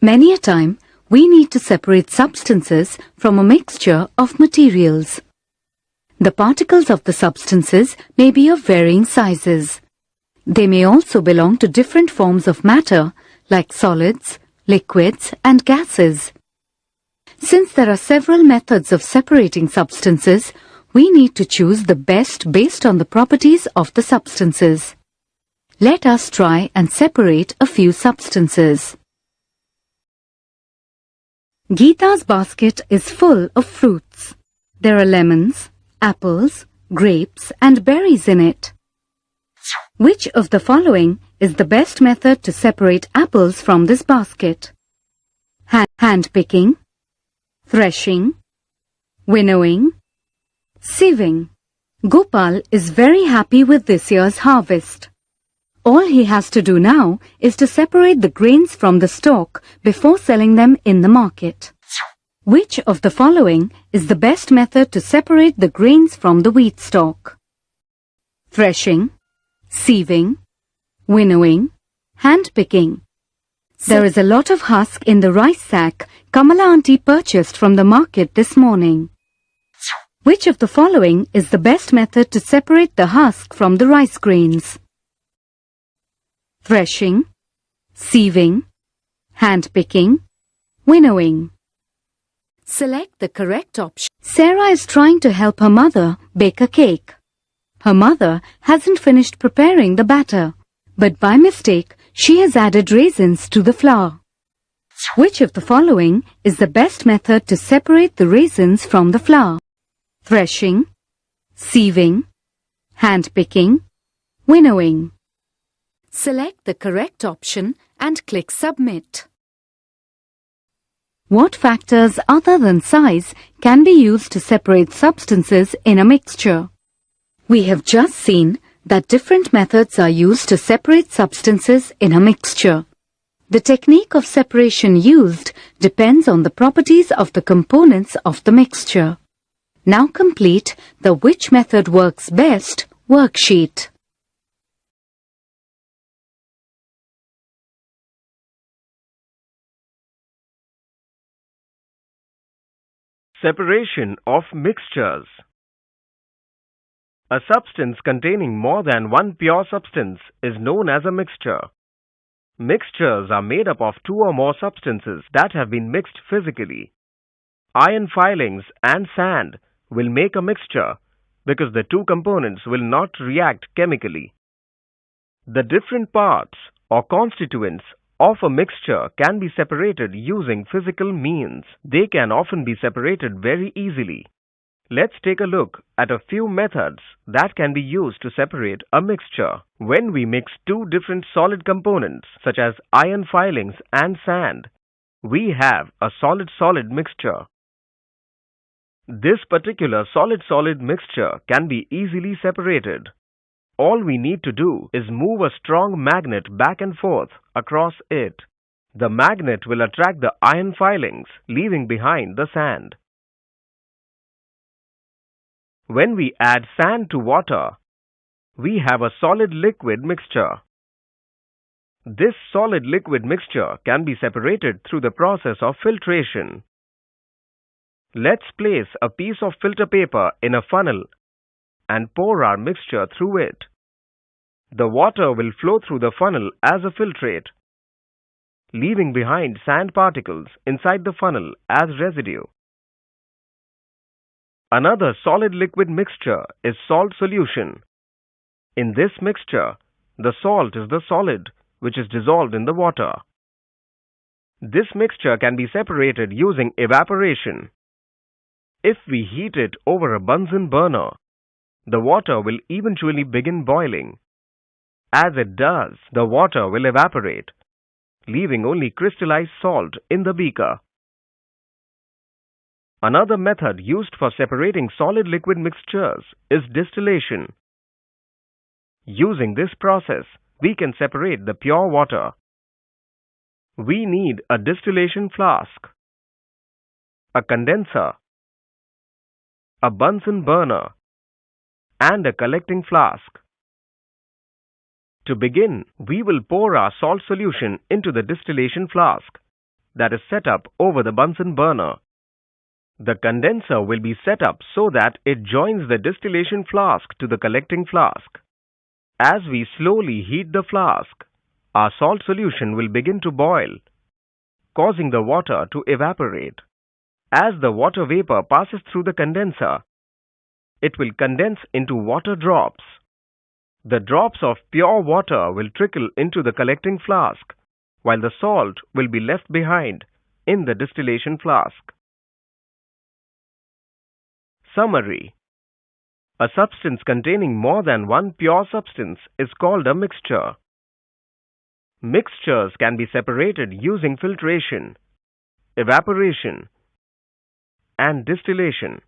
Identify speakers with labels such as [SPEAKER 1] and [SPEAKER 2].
[SPEAKER 1] Many a time, we need to separate substances from a mixture of materials. The particles of the substances may be of varying sizes. They may also belong to different forms of matter like solids, liquids and gases. Since there are several methods of separating substances, we need to choose the best based on the properties of the substances. Let us try and separate a few substances. Geeta's basket is full of fruits. There are lemons, apples, grapes and berries in it. Which of the following is the best method to separate apples from this basket? Hand-picking, threshing, winnowing, sieving. Gopal is very happy with this year's harvest. All he has to do now is to separate the grains from the stalk before selling them in the market. Which of the following is the best method to separate the grains from the wheat stalk? Threshing, sieving, winnowing, hand-picking. There is a lot of husk in the rice sack Kamala auntie purchased from the market this morning. Which of the following is the best method to separate the husk from the rice grains? Threshing, sieving, hand-picking, winnowing. Select the correct option. Sarah is trying to help her mother bake a cake. Her mother hasn't finished preparing the batter, but by mistake she has added raisins to the flour. Which of the following is the best method to separate the raisins from the flour? Threshing, sieving, hand-picking, winnowing. Select the correct option and click Submit. What factors other than size can be used to separate substances in a mixture? We have just seen that different methods are used to separate substances in a mixture. The technique of separation used depends on the properties of the components of the mixture. Now complete the Which Method Works Best worksheet.
[SPEAKER 2] Separation of mixtures. A substance containing more than one pure substance is known as a mixture. Mixtures are made up of two or more substances that have been mixed physically. Iron filings and sand will make a mixture because the two components will not react chemically. The different parts or constituents of a mixture can be separated using physical means. They can often be separated very easily. Let's take a look at a few methods that can be used to separate a mixture. When we mix two different solid components such as iron filings and sand, we have a solid-solid mixture. This particular solid-solid mixture can be easily separated. All we need to do is move a strong magnet back and forth across it. The magnet will attract the iron filings, leaving behind the sand. When we add sand to water, we have a solid liquid mixture. This solid liquid mixture can be separated through the process of filtration. Let's place a piece of filter paper in a funnel and pour our mixture through it. The water will flow through the funnel as a filtrate, leaving behind sand particles inside the funnel as residue. Another solid liquid mixture is salt solution. In this mixture, the salt is the solid which is dissolved in the water. This mixture can be separated using evaporation. If we heat it over a Bunsen burner, the water will eventually begin boiling. As it does, the water will evaporate, leaving only crystallized salt in the beaker. Another method used for separating solid liquid mixtures is distillation. Using this process, we can separate the pure water. We need a distillation flask, a condenser, a Bunsen burner, and a collecting flask. To begin, we will pour our salt solution into the distillation flask. that is set up over the Bunsen burner. The condenser will be set up so that it joins the distillation flask to the collecting flask. As we slowly heat the flask, our salt solution will begin to boil, causing the water to evaporate. As the water vapor passes through the condenser, it will condense into water drops. The drops of pure water will trickle into the collecting flask, while the salt will be left behind in the distillation flask. Summary: a substance containing more than one pure substance is called a mixture. Mixtures can be separated using filtration, evaporation, and distillation.